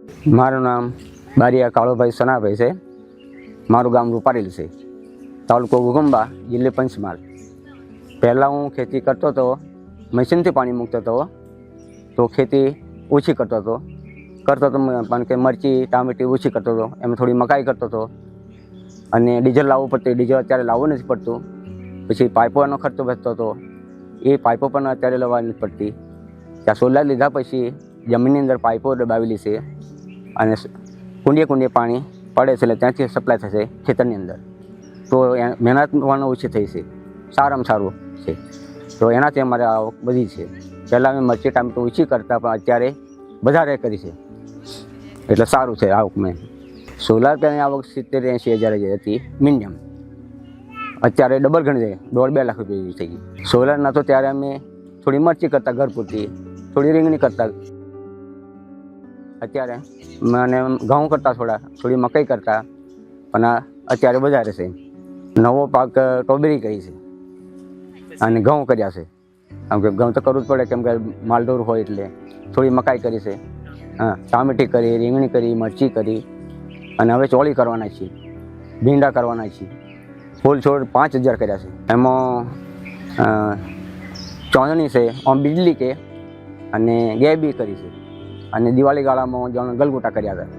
મારું નામ બારિયા કાળુભાઈ સનાભાઈ છે. મારું ગામ રૂપારેલ છે, તાલુકો ઘુગંબા, જિલ્લો પંચમહાલ. પહેલાં હું ખેતી કરતો હતો, મશીનથી પાણી મૂકતો હતો, તો ખેતી ઓછી કરતો હતો પણ કે મરચી ટામેટી ઓછી કરતો હતો. એમાં થોડી મકાઈ કરતો હતો અને ડીઝલ લાવવું પડતું. ડીઝલ અત્યારે લાવવું નથી પડતું. પછી પાઇપોનો ખર્ચો બચતો હતો, એ પાઇપો પણ અત્યારે લેવા નથી પડતી. ત્યાં સોલાર લીધા પછી જમીનની અંદર પાઇપો દબાવેલી છે અને કુંડીએ પાણી પડે છે, એટલે ત્યાંથી સપ્લાય થશે ખેતરની અંદર. તો મહેનત પણ ઓછી થઈ છે, સારામાં સારું છે. તો એનાથી અમારે આવક બધી છે. પહેલાં અમે મરચી ટામેટું ઓછી કરતા, પણ અત્યારે વધારે કરી છે, એટલે સારું છે આવક. મેં સોલાર પેનલની આવક 70-80 હજાર હતી મિનિમમ. અત્યારે ડબલ ગણી છે, 1.5-2 લાખ રૂપિયા થઈ ગઈ. સોલારના તો ત્યારે અમે થોડી મરચી કરતા ઘર પૂરતી, થોડી રીંગણી કરતા. અત્યારે મને ઘઉં કરતા, થોડી મકાઈ કરતા, પણ અત્યારે વધારે છે. નવો પાક ટોબેરી કરી છે અને ઘઉં કર્યા છે. કેમ કે ઘઉં તો કરવું જ પડે, કેમ કે માલઢોર હોય એટલે. થોડી મકાઈ કરી છે, ટામેટી કરી, રીંગણી કરી, મરચી કરી, અને હવે ચોળી કરવાના છીએ, ભીંડા કરવાના છીએ. ફૂલ છોડ 5000 કર્યા છે. એમાં ચોંદણી છે, બીજલી કે અને ગેબી કરી છે, અને દિવાળી ગાળામાં ગલગોટા કર્યા હતા.